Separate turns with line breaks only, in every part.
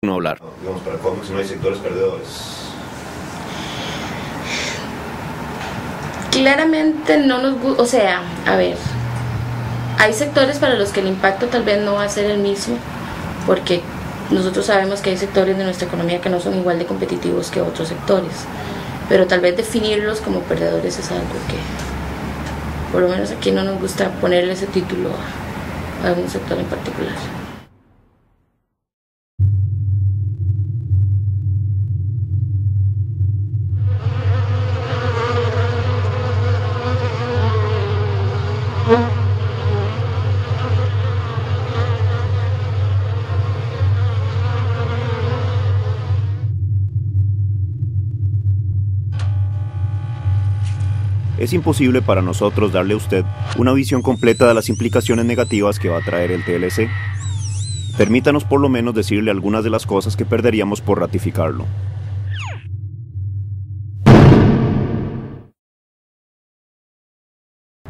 no hablar.
Digamos, para Comex no hay sectores perdedores.
Claramente no nos gusta, o sea, a ver, hay sectores para los que el impacto tal vez no va a ser el mismo, porque nosotros sabemos que hay sectores de nuestra economía que no son igual de competitivos que otros sectores, pero tal vez definirlos como perdedores es algo que, por lo menos aquí no nos gusta ponerle ese título a algún sector en particular.
Es imposible para nosotros darle a usted una visión completa de las implicaciones negativas que va a traer el TLC. Permítanos por lo menos decirle algunas de las cosas que perderíamos por ratificarlo.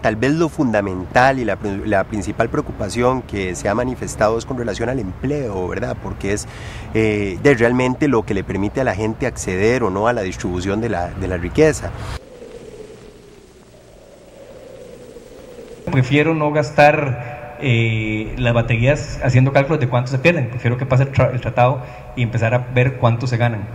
Tal vez lo fundamental y la principal preocupación que se ha manifestado es con relación al empleo, ¿verdad? Porque es realmente lo que le permite a la gente acceder o no a la distribución de la riqueza.
Prefiero no gastar las baterías haciendo cálculos de cuánto se pierden. Prefiero que pase el tratado y empezar a ver cuánto se ganan.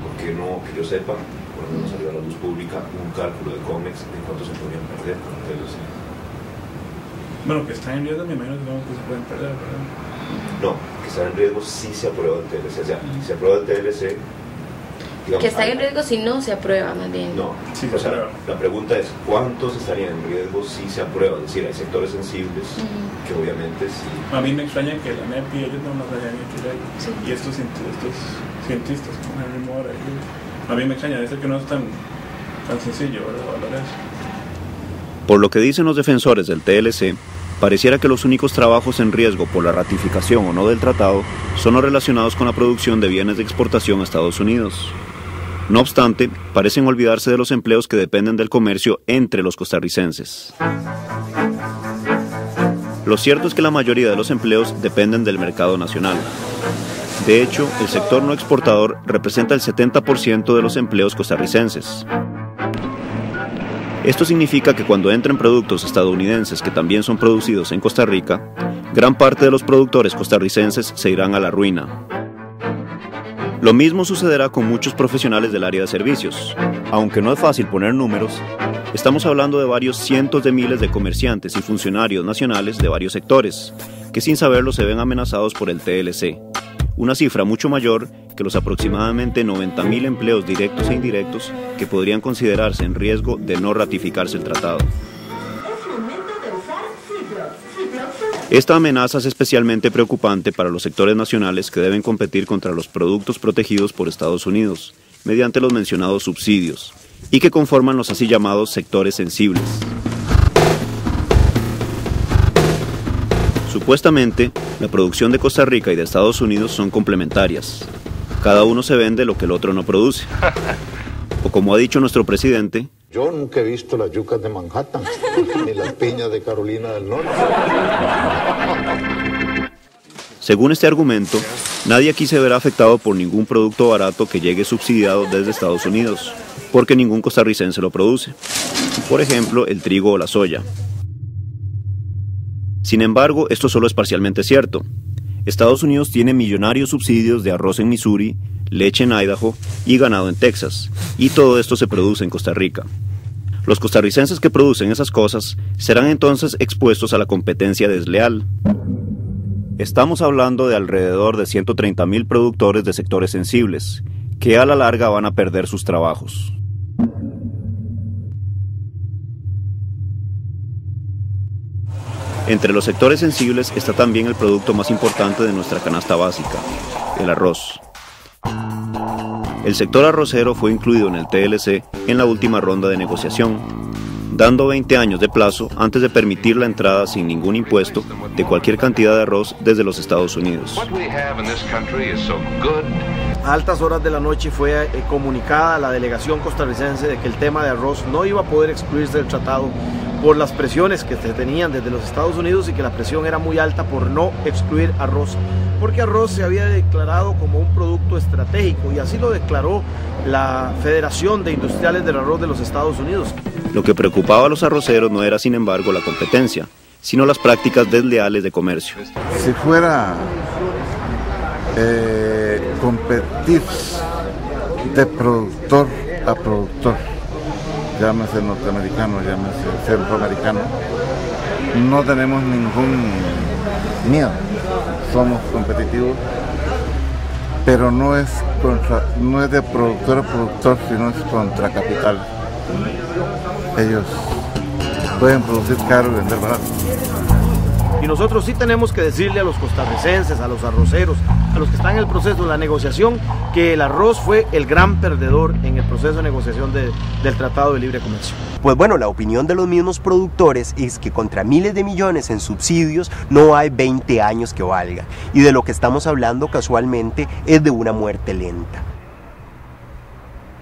Porque no, que yo sepa, por lo menos salió a la luz pública un cálculo de Comex de cuánto se podrían perder con el TLC.
Bueno, que está en riesgo, me imagino que se pueden perder, ¿verdad?
No, que está en riesgo si se aprueba el TLC. O sea, si se aprueba el TLC... Digamos,
Que está en riesgo si no se aprueba, más bien.
No,
sí,
o sea, la pregunta es ¿cuántos estarían en riesgo si se aprueba? Es decir, hay sectores sensibles que obviamente sí.
A mí me extraña que la NEP y ellos no nos hayan hecho ya.
Sí.
Y estos cientistas como Henry Moore, a mí me extraña, debe ser que no es tan sencillo, ¿verdad? Valorar eso.
Por lo que dicen los defensores del TLC, pareciera que los únicos trabajos en riesgo por la ratificación o no del tratado son los relacionados con la producción de bienes de exportación a Estados Unidos. No obstante, parecen olvidarse de los empleos que dependen del comercio entre los costarricenses. Lo cierto es que la mayoría de los empleos dependen del mercado nacional. De hecho, el sector no exportador representa el 70% de los empleos costarricenses. Esto significa que cuando entren productos estadounidenses que también son producidos en Costa Rica, gran parte de los productores costarricenses se irán a la ruina. Lo mismo sucederá con muchos profesionales del área de servicios. Aunque no es fácil poner números, estamos hablando de varios cientos de miles de comerciantes y funcionarios nacionales de varios sectores, que sin saberlo se ven amenazados por el TLC. Una cifra mucho mayor que los aproximadamente 90.000 empleos directos e indirectos que podrían considerarse en riesgo de no ratificarse el tratado. Esta amenaza es especialmente preocupante para los sectores nacionales que deben competir contra los productos protegidos por Estados Unidos, mediante los mencionados subsidios, y que conforman los así llamados sectores sensibles. Supuestamente, la producción de Costa Rica y de Estados Unidos son complementarias. Cada uno se vende lo que el otro no produce. O como ha dicho nuestro presidente,
yo nunca he visto las yucas de Manhattan, ni las piñas de Carolina del Norte.
Según este argumento, nadie aquí se verá afectado por ningún producto barato que llegue subsidiado desde Estados Unidos, porque ningún costarricense lo produce. Por ejemplo, el trigo o la soya. Sin embargo, esto solo es parcialmente cierto. Estados Unidos tiene millonarios subsidios de arroz en Missouri, leche en Idaho y ganado en Texas, y todo esto se produce en Costa Rica. Los costarricenses que producen esas cosas serán entonces expuestos a la competencia desleal. Estamos hablando de alrededor de 130.000 productores de sectores sensibles, que a la larga van a perder sus trabajos. Entre los sectores sensibles está también el producto más importante de nuestra canasta básica, el arroz. El sector arrocero fue incluido en el TLC en la última ronda de negociación, dando 20 años de plazo antes de permitir la entrada sin ningún impuesto de cualquier cantidad de arroz desde los Estados Unidos.
a altas horas de la noche fue comunicada a la delegación costarricense de que el tema de arroz no iba a poder excluirse del tratado por las presiones que se tenían desde los Estados Unidos y que la presión era muy alta por no excluir arroz, porque arroz se había declarado como un producto estratégico y así lo declaró la Federación de Industriales del Arroz de los Estados Unidos.
Lo que preocupaba a los arroceros no era, sin embargo, la competencia, sino las prácticas desleales de comercio.
Si fuera competir de productor a productor, llámese norteamericano, llámese centroamericano, no tenemos ningún miedo, somos competitivos, pero no es de productor a productor, sino es contra capital. Ellos pueden producir caro y vender barato.
Y nosotros sí tenemos que decirle a los costarricenses, a los arroceros, a los que están en el proceso de la negociación, que el arroz fue el gran perdedor en el proceso de negociación del Tratado de Libre Comercio.
Pues bueno, la opinión de los mismos productores es que contra miles de millones en subsidios no hay 20 años que valga. Y de lo que estamos hablando casualmente es de una muerte lenta.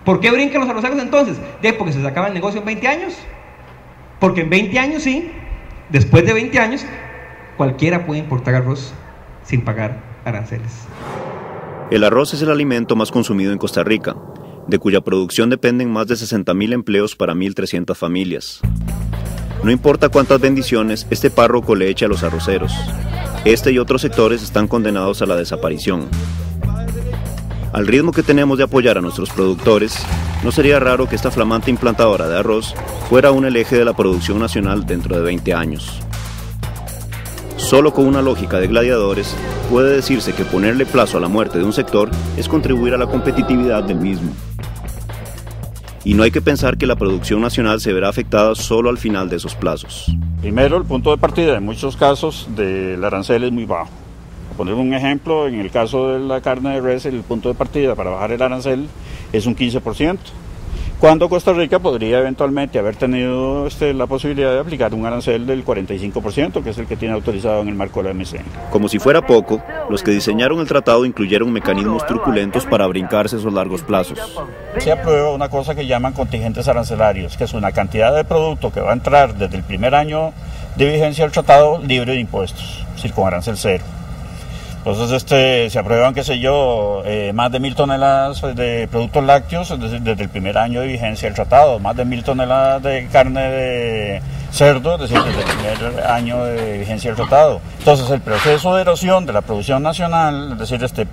¿Por qué brincan los arroceros entonces? Porque se sacaba el negocio en 20 años. Porque en 20 años sí, después de 20 años, cualquiera puede importar arroz sin pagar aranceles.
El arroz es el alimento más consumido en Costa Rica, de cuya producción dependen más de 60.000 empleos para 1.300 familias. No importa cuántas bendiciones este párroco le eche a los arroceros, este y otros sectores están condenados a la desaparición. Al ritmo que tenemos de apoyar a nuestros productores, no sería raro que esta flamante implantadora de arroz fuera aún el eje de la producción nacional dentro de 20 años. Solo con una lógica de gladiadores puede decirse que ponerle plazo a la muerte de un sector es contribuir a la competitividad del mismo. Y no hay que pensar que la producción nacional se verá afectada solo al final de esos plazos.
Primero, el punto de partida en muchos casos del arancel es muy bajo. Por poner un ejemplo, en el caso de la carne de res, el punto de partida para bajar el arancel es un 15%, cuando Costa Rica podría eventualmente haber tenido la posibilidad de aplicar un arancel del 45%, que es el que tiene autorizado en el marco de la OMC.
Como si fuera poco, los que diseñaron el tratado incluyeron mecanismos truculentos para brincarse esos largos plazos.
Se aprueba una cosa que llaman contingentes arancelarios, que es una cantidad de producto que va a entrar desde el primer año de vigencia del tratado libre de impuestos, es decir, con arancel cero. Entonces se aprueban, qué sé yo, más de 1.000 toneladas de productos lácteos desde el primer año de vigencia del tratado, más de 1.000 toneladas de carne de cerdo, es decir, desde el primer año de vigencia del tratado. Entonces el proceso de erosión de la producción nacional, es decir,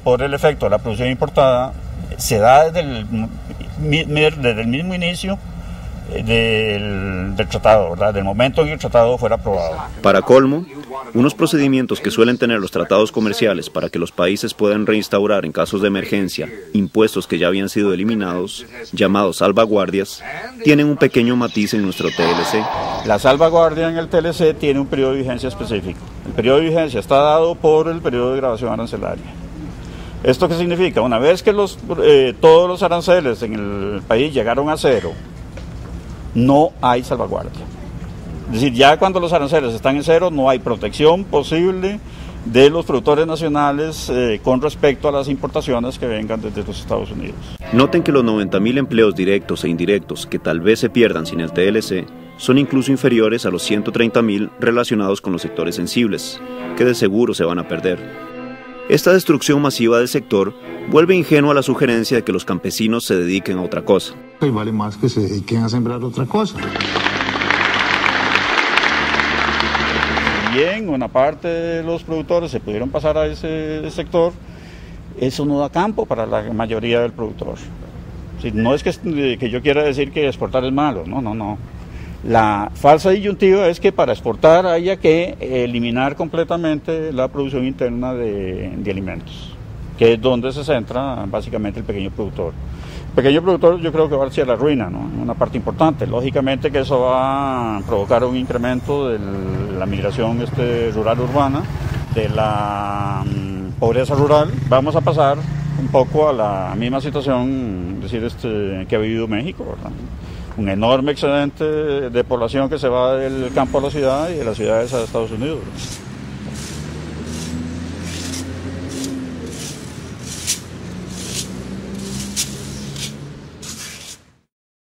por el efecto de la producción importada, se da desde el mismo inicio del tratado, ¿verdad? Del momento en que el tratado fuera aprobado.
Para colmo, unos procedimientos que suelen tener los tratados comerciales para que los países puedan reinstaurar en casos de emergencia impuestos que ya habían sido eliminados, llamados salvaguardias, tienen un pequeño matiz en nuestro TLC.
La salvaguardia en el TLC tiene un periodo de vigencia específico. El periodo de vigencia está dado por el periodo de grabación arancelaria. ¿Esto qué significa? Una vez que todos los aranceles en el país llegaron a cero, no hay salvaguardia. Es decir, ya cuando los aranceles están en cero, no hay protección posible de los productores nacionales con respecto a las importaciones que vengan desde los Estados Unidos.
Noten que los 90.000 empleos directos e indirectos que tal vez se pierdan sin el TLC son incluso inferiores a los 130.000 relacionados con los sectores sensibles, que de seguro se van a perder. Esta destrucción masiva del sector vuelve ingenua la sugerencia de que los campesinos se dediquen a otra cosa.
Y vale más que se dediquen a sembrar otra cosa.
Bien, una parte de los productores se pudieron pasar a ese sector, eso no da campo para la mayoría del productor. No es que yo quiera decir que exportar es malo, no. La falsa disyuntiva es que para exportar haya que eliminar completamente la producción interna de alimentos, que es donde se centra básicamente el pequeño productor. El pequeño productor yo creo que va hacia la ruina, ¿no? Una parte importante. Lógicamente que eso va a provocar un incremento de la migración rural-urbana, de la pobreza rural. Vamos a pasar un poco a la misma situación, que ha vivido México, ¿verdad? Un enorme excedente de población que se va del campo a la ciudad y de las ciudades a Estados Unidos.